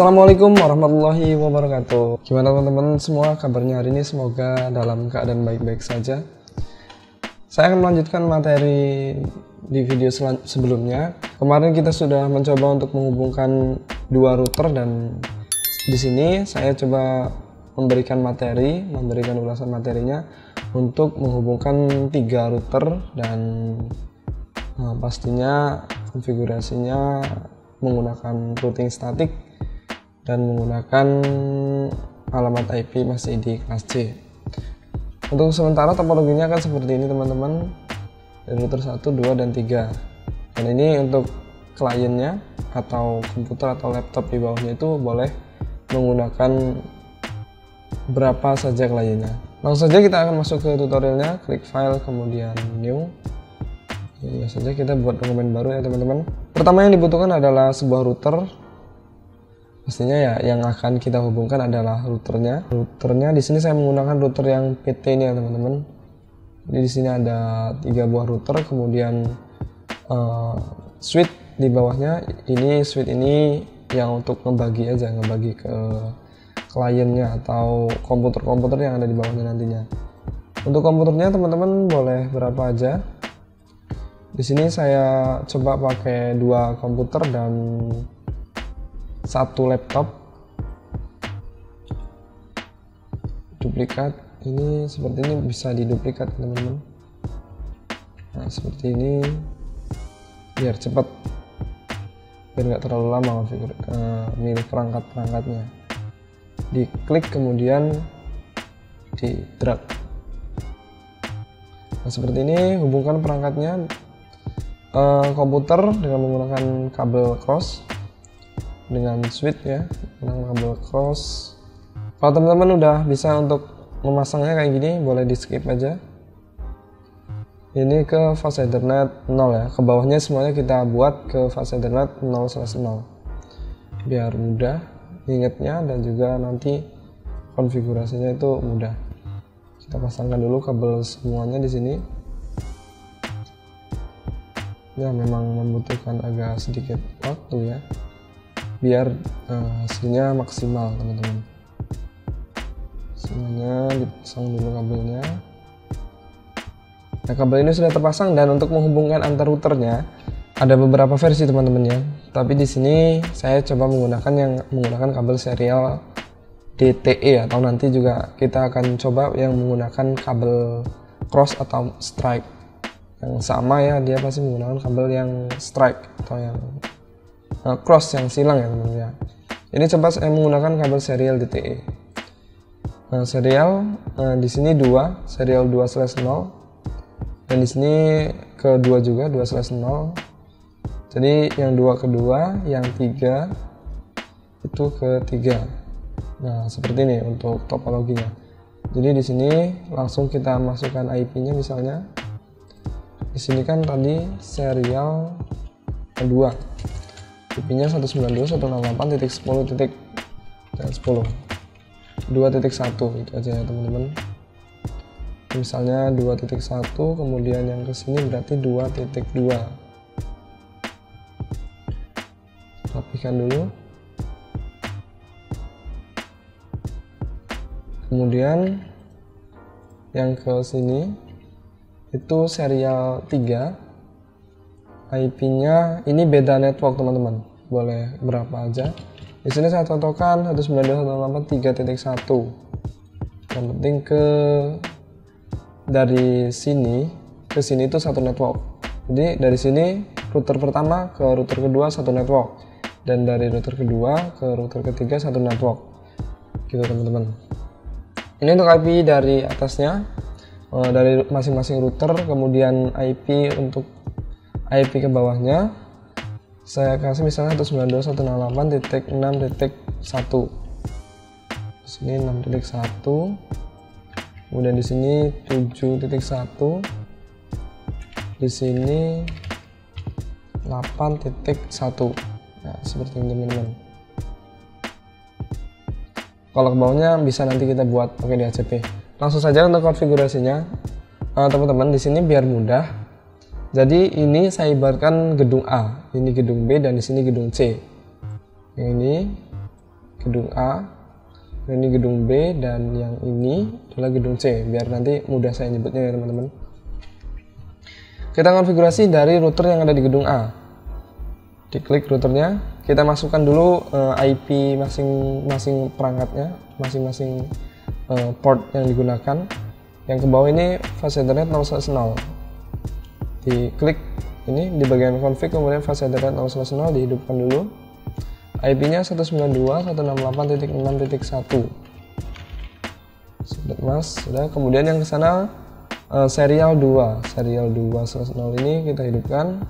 Assalamualaikum warahmatullahi wabarakatuh. Gimana teman-teman semua kabarnya hari ini? Semoga dalam keadaan baik-baik saja. Saya akan melanjutkan materi di video sebelumnya. Kemarin kita sudah mencoba untuk menghubungkan dua router, dan di sini saya coba memberikan ulasan materinya untuk menghubungkan 3 router, dan pastinya konfigurasinya menggunakan routing statik dan menggunakan alamat IP masih di kelas C. Untuk sementara topologinya akan seperti ini teman-teman, dari router 1, 2, dan 3. Dan ini untuk kliennya atau komputer atau laptop di bawahnya itu boleh menggunakan berapa saja kliennya. Langsung saja kita akan masuk ke tutorialnya, klik file kemudian new. Ya saja kita buat dokumen baru ya teman-teman. Pertama yang dibutuhkan adalah sebuah router. Pastinya ya yang akan kita hubungkan adalah routernya. Routernya di sini saya menggunakan router yang PT ini ya teman-teman. Jadi di sini ada 3 buah router, kemudian switch di bawahnya. Ini switch ini yang untuk ngebagi ke kliennya atau komputer-komputer yang ada di bawahnya nantinya. Untuk komputernya teman-teman boleh berapa aja. Di sini saya coba pakai 2 komputer dan 1 laptop. Duplikat ini seperti ini, bisa diduplikat teman-teman. Nah seperti ini biar cepat, biar nggak terlalu lama milih perangkat-perangkatnya. Diklik kemudian di drag. Nah seperti ini, hubungkan perangkatnya komputer dengan menggunakan kabel cross dengan switch ya, dengan kabel cross. Kalau teman-teman udah bisa untuk memasangnya kayak gini, boleh di skip aja. Ini ke fast ethernet 0 ya, ke bawahnya semuanya kita buat ke fast ethernet 0/0 biar mudah ingatnya dan juga nanti konfigurasinya itu mudah. Kita pasangkan dulu kabel semuanya di sini. Ya memang membutuhkan agak sedikit waktu ya, biar hasilnya maksimal teman-teman. Semuanya dipasang dulu kabelnya. Nah kabel ini sudah terpasang, dan untuk menghubungkan antar routernya ada beberapa versi teman-teman ya. Tapi di sini saya coba menggunakan kabel serial DTE, atau nanti juga kita akan coba yang menggunakan kabel cross atau strike. Yang sama ya, dia pasti menggunakan kabel yang strike atau yang cross yang silang ya teman-teman ya. Ini coba saya menggunakan kabel serial DTE. Nah, serial di sini 2, serial 2/0, dan di sini ke 2 juga 2/0. Jadi yang 2 ke 2, yang 3 itu ke 3. Nah, seperti ini untuk topologinya. Jadi di sini langsung kita masukkan IP-nya misalnya. Di sini kan tadi serial 2. IP-nya 192.168.10.10 2.1 itu aja ya teman-teman. Misalnya 2.1, kemudian yang ke sini berarti 2.2. Rapikan dulu. Kemudian yang ke sini itu serial 3. IP-nya ini beda network teman-teman. Boleh berapa aja. Di sini saya contohkan 192.168.3.1. Yang penting dari sini ke sini itu satu network. Jadi dari sini router pertama ke router kedua satu network, dan dari router kedua ke router ketiga satu network. Gitu teman-teman. Ini untuk IP dari atasnya, dari masing-masing router, kemudian IP untuk IP ke bawahnya. Saya kasih misalnya 192.168.6.1. Di sini 6.1. Kemudian di sini 7.1. Di sini 8.1. Nah, seperti ini teman-teman. Kalau ke bawahnya bisa nanti kita buat pakai di HCP. Langsung saja untuk konfigurasinya, teman-teman, di sini biar mudah. Jadi ini saya ibaratkan gedung A, ini gedung B, dan di sini gedung C. Yang ini gedung A, ini gedung B, dan yang ini adalah gedung C, biar nanti mudah saya nyebutnya ya teman-teman. Kita konfigurasi dari router yang ada di gedung A. Diklik routernya, kita masukkan dulu IP masing-masing perangkatnya, masing-masing port yang digunakan. Yang ke bawah ini fast Ethernet 0/0. Diklik ini di bagian config, kemudian fast Ethernet 0/0 dihidupkan dulu. IP-nya 192.168.6.1. Sudah mas, sudah. Kemudian yang ke sana serial 2 ini kita hidupkan.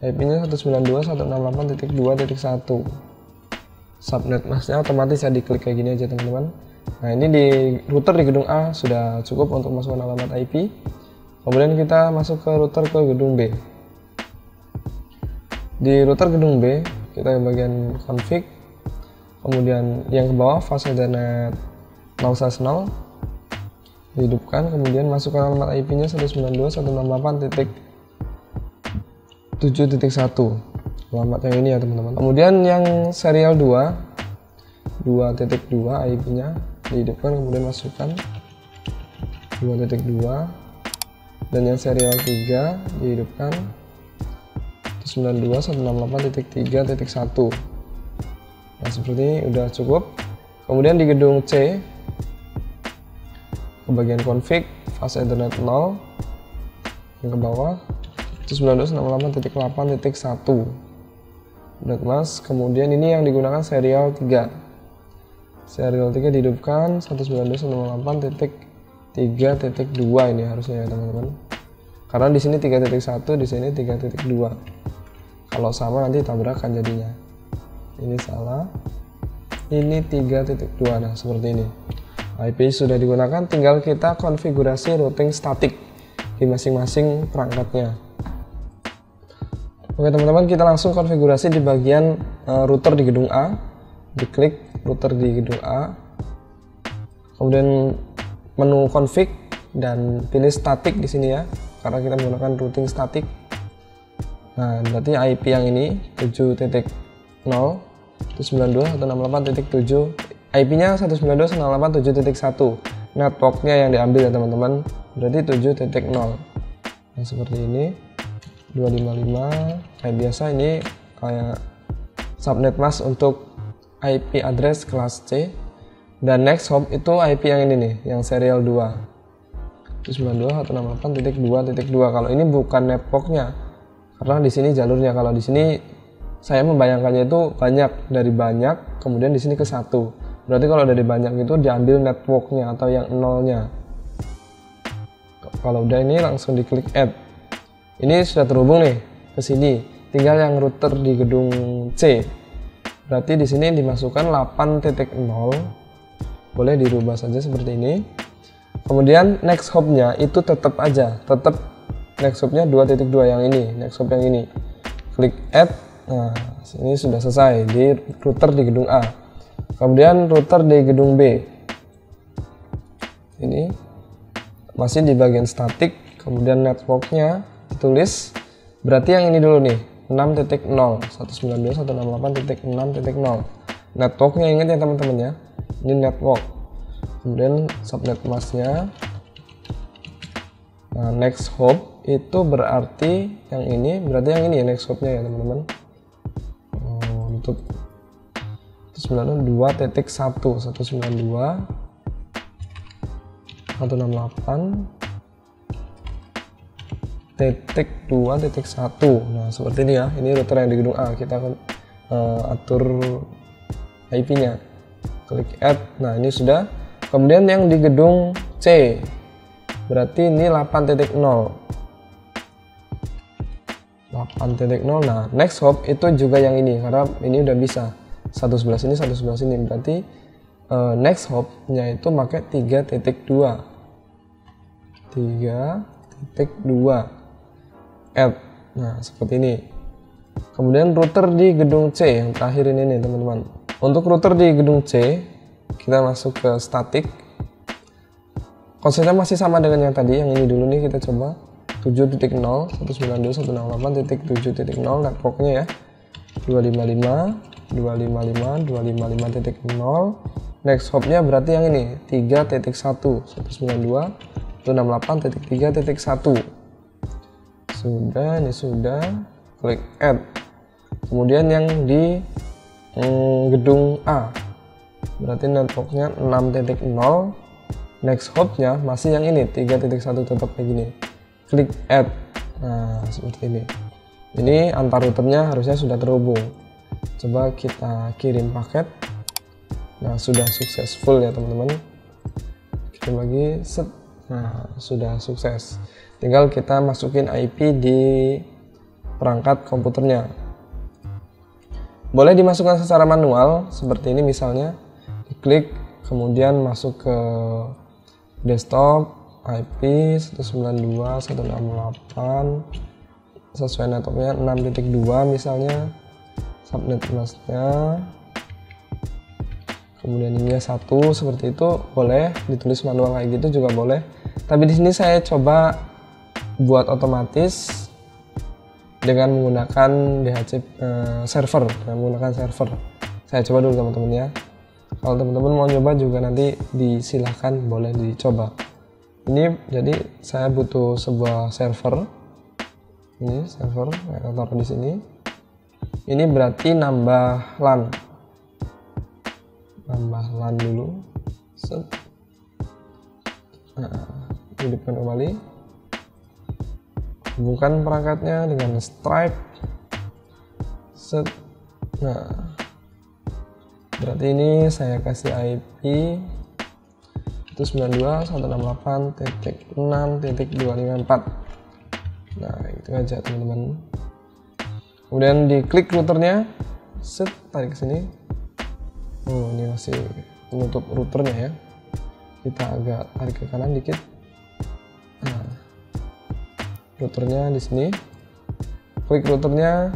IP-nya 192.168.2.1. Subnet masnya otomatis ya, diklik kayak gini aja teman-teman. Nah, ini di router di gedung A sudah cukup untuk masukkan alamat IP. Kemudian kita masuk ke router ke gedung B. Di router gedung B, kita ke bagian config, kemudian yang ke bawah fast Ethernet 0/0 dihidupkan, kemudian masukkan alamat IP-nya 192.168.7.1, alamat yang ini ya teman-teman. Kemudian yang serial 2.2 IP-nya dihidupkan, kemudian masukkan 2.2, dan yang serial 3 dihidupkan 192.168.3.1. Nah, seperti ini udah cukup. Kemudian di gedung C, ke bagian config fast Ethernet 0, yang ke bawah 192.168.8.1. Udah mas. Kemudian ini yang digunakan serial 3. Serial 3 dihidupkan 192.168.3.2 ini harusnya ya teman-teman. Karena di sini 3.1, di sini 3.2. Kalau sama nanti tabrakan jadinya. Ini salah. Ini 3.2. Nah, seperti ini. IP sudah digunakan, tinggal kita konfigurasi routing statik di masing-masing perangkatnya. Oke teman-teman, kita langsung konfigurasi di bagian router di gedung A. Diklik router di gedung A, kemudian menu config dan pilih statik di sini ya, karena kita menggunakan routing statik. Nah, berarti IP yang ini 7.0 192.168.7, IP-nya 192.168.7.1. Networknya yang diambil ya teman-teman, berarti 7.0. Nah, seperti ini 255 kayak biasa. Ini kayak subnet mask untuk IP address kelas C, dan next hop itu IP yang ini nih, yang serial 2 192.168.2.2. Kalau ini bukan networknya, karena di sini jalurnya. Kalau di sini saya membayangkannya itu banyak, dari banyak kemudian di sini ke 1. Berarti kalau dari banyak itu diambil networknya atau yang nolnya. Kalau udah ini langsung diklik add. Ini sudah terhubung nih ke sini. Tinggal yang router di gedung C. Berarti di sini dimasukkan 8.0. Boleh dirubah saja seperti ini. Kemudian next hop-nya itu tetap aja, tetap next hop-nya 2.2 yang ini, next hop yang ini. Klik add. Nah, ini sudah selesai di router di gedung A. Kemudian router di gedung B. Ini masih di bagian statik, kemudian networknya ditulis. Berarti yang ini dulu nih, 6.0 192.168.6.0. Networknya ingat ya teman-teman ya. Ini network. Kemudian subnet masknya. Nah, next hop itu berarti yang ini, berarti yang ini ya next hopnya ya teman-teman. Untuk 192.168.2.1. Nah, seperti ini ya. Ini router yang di gedung A. Kita akan atur IP-nya. Klik add. Nah, ini sudah. Kemudian yang di gedung C, berarti ini 8.0. 8.0. Nah, next hop itu juga yang ini, karena ini udah bisa. Satu sebelah sini, satu sebelah sini. Berarti next hop-nya itu pakai 3.2. 3.2. Add. Nah, seperti ini. Kemudian router di gedung C yang terakhir ini nih, teman-teman. Untuk router di gedung C, kita masuk ke statik. Konsepnya masih sama dengan yang tadi, yang ini dulu nih kita coba. 7.0 192.168.7.0 networknya ya. 255. 255, 255.0. Next hopnya berarti yang ini 3.1, 192, 168.3.1. Sudah, ini sudah. Klik add. Kemudian yang di gedung A berarti networknya 6.0. Next hopnya masih yang ini 3.1, tetap kayak gini. Klik add. Nah, seperti ini. Ini antar routernya harusnya sudah terhubung. Coba kita kirim paket. Nah, sudah successful ya teman-teman. Kirim lagi, set. Nah, sudah sukses. Tinggal kita masukin IP di perangkat komputernya. Boleh dimasukkan secara manual seperti ini, misalnya diklik kemudian masuk ke desktop IP 192.168 sesuai networknya 6.2 misalnya, subnet masknya, kemudian ini 1 seperti itu. Boleh ditulis manual kayak gitu juga boleh, tapi di sini saya coba buat otomatis dengan menggunakan server, dengan menggunakan server. Saya coba dulu teman-teman ya. Kalau teman-teman mau nyoba juga nanti disilahkan, boleh dicoba. Ini jadi saya butuh sebuah server. Ini server, saya taruh di sini. Ini berarti nambah LAN. Nambah LAN dulu. Set. Nah, hidupkan kembali. Hubungkan perangkatnya dengan Stripe. Set. Nah, berarti ini saya kasih IP itu 92.168.6.254. Nah, itu aja teman-teman. Kemudian diklik routernya, set, tarik ke sini. Oh, ini masih menutup routernya ya. Kita agak tarik ke kanan dikit. Nah, routernya di sini. Klik routernya,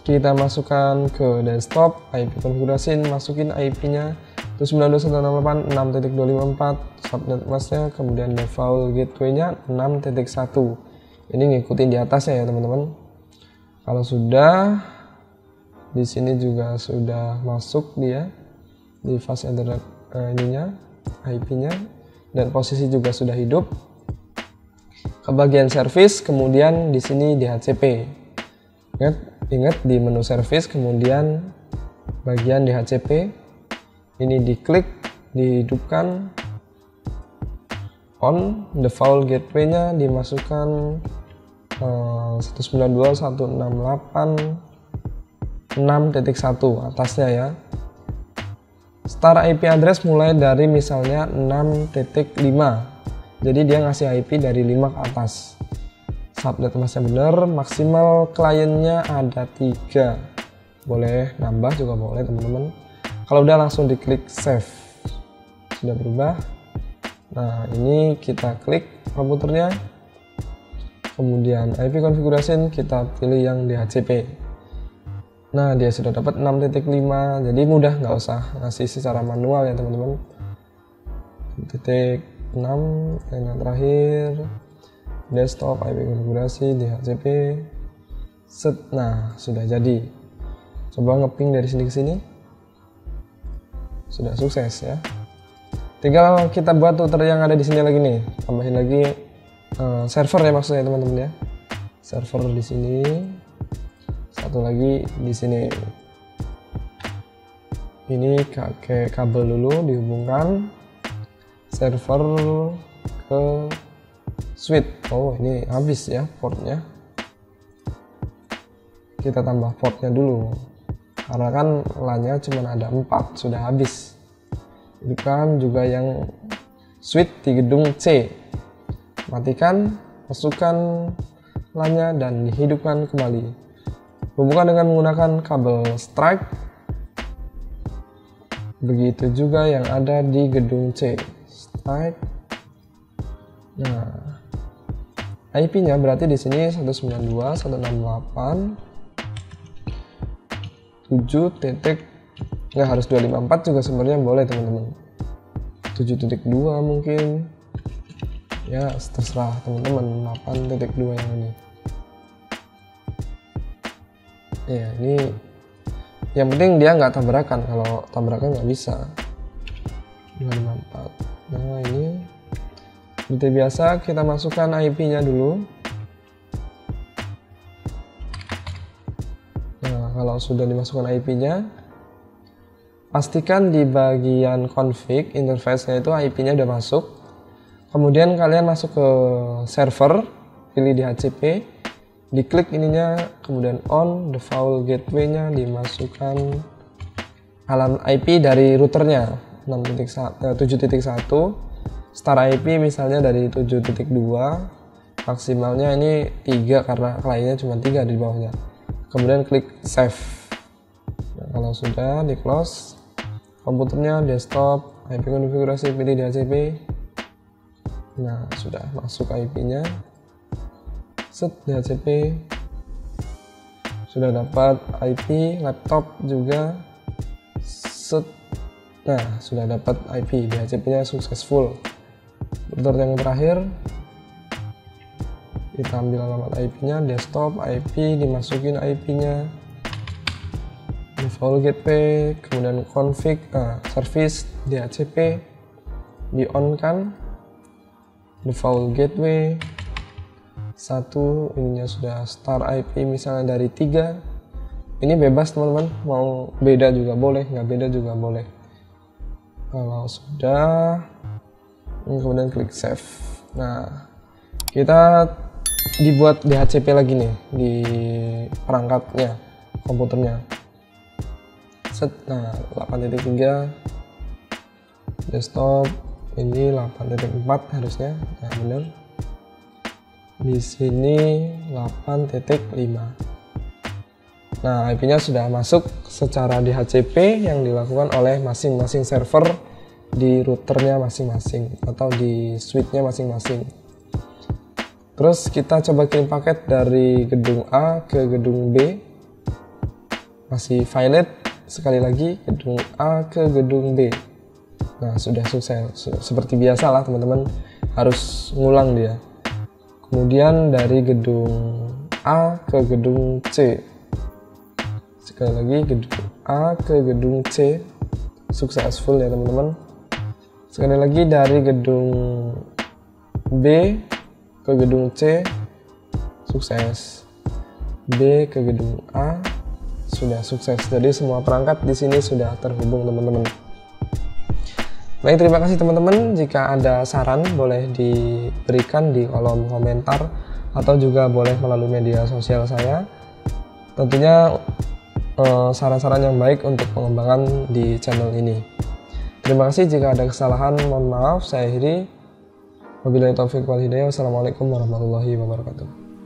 kita masukkan ke desktop, IP konfigurasi, masukin IP-nya itu 92.168.6.254, subnet masknya, kemudian default gateway-nya 6.1. Ini ngikutin di atasnya ya teman-teman. Kalau sudah, di sini juga sudah masuk dia di fast ethernet ininya, IP-nya, dan posisi juga sudah hidup. Ke bagian service, kemudian di sini DHCP. Ingat di menu service, kemudian bagian DHCP ini diklik, dihidupkan, on, default gateway-nya dimasukkan 192.168.6.1 atasnya ya. Start IP address mulai dari misalnya 6.5, jadi dia ngasih IP dari 5 ke atas. Subnet masknya bener, maksimal kliennya ada 3, boleh nambah juga boleh teman-teman. Kalau udah langsung diklik save, sudah berubah. Nah, ini kita klik komputernya, kemudian IP configuration kita pilih yang DHCP. Nah, dia sudah dapat 6.5, jadi mudah, nggak usah ngasih secara manual ya teman-teman. Titik 6 yang terakhir, desktop IP konfigurasi DHCP, set. Nah, sudah jadi. Coba ngeping dari sini ke sini. Sudah sukses ya. Tinggal kita buat router yang ada di sini lagi nih, tambahin lagi server ya maksudnya teman-teman ya. Server di sini, satu lagi di sini. Ini pakai kabel dulu dihubungkan server ke switch. Oh, ini habis ya portnya. Kita tambah portnya dulu. Karena kan LAN-nya cuma ada 4, sudah habis. Itu kan juga yang switch di gedung C. Matikan, masukkan LAN-nya dan dihidupkan kembali. Hubungkan dengan menggunakan kabel Stripe. Begitu juga yang ada di gedung C. Stripe. Nah, IP-nya berarti di sini 192.168. 7 titik, nggak harus 254 juga sebenarnya boleh teman-teman. 7.2 mungkin ya, terserah teman-teman. 8.2 yang ini ya, ini Yang penting dia nggak tabrakan. Kalau tabrakan nggak bisa. 254. Nah ini seperti biasa kita masukkan IP-nya dulu. Nah kalau sudah dimasukkan IP-nya, pastikan di bagian config interface-nya itu IP-nya udah masuk. Kemudian kalian masuk ke server, pilih DHCP, diklik ininya, kemudian on default gateway-nya dimasukkan alam IP dari routernya 7.1, start IP misalnya dari 7.2, maksimalnya ini 3 karena kliennya cuma 3 di bawahnya. Kemudian klik save. Nah, kalau sudah di close, komputernya desktop, IP konfigurasi, pilih DHCP. Nah sudah masuk IP-nya, set DHCP, sudah dapat IP laptop juga, set. Nah sudah dapat IP, DHCP-nya successful. Router yang terakhir, kita ambil alamat IP-nya, desktop, IP, dimasukin IP-nya, default gateway, kemudian config, service, DHCP, di on kan, default gateway 1, ininya sudah start IP misalnya dari 3. Ini bebas teman-teman, mau beda juga boleh, nggak beda juga boleh. Kalau sudah, kemudian klik save. Nah kita dibuat DHCP lagi nih di perangkatnya, komputernya. Set. Nah 8.3 desktop, ini 8.4 harusnya. Nah bener, di sini 8.5. Nah IP-nya sudah masuk secara DHCP yang dilakukan oleh masing-masing server di routernya masing-masing atau di switch-nya masing-masing. Terus kita coba kirim paket dari gedung A ke gedung B, masih violet. Sekali lagi gedung A ke gedung B. Nah sudah sukses, seperti biasa lah teman-teman, harus ngulang dia. Kemudian dari gedung A ke gedung C, sekali lagi gedung A ke gedung C, successful ya teman-teman. Sekali lagi dari gedung B ke gedung C, sukses. B ke gedung A, sudah sukses. Jadi semua perangkat di sini sudah terhubung teman-teman. Baik, terima kasih teman-teman. Jika ada saran boleh diberikan di kolom komentar atau juga boleh melalui media sosial saya. Tentunya saran-saran yang baik untuk pengembangan di channel ini. Terima kasih. Jika ada kesalahan mohon maaf. Saya akhiri. Wabillahi taufiq wal hidayah. Wassalamualaikum warahmatullahi wabarakatuh.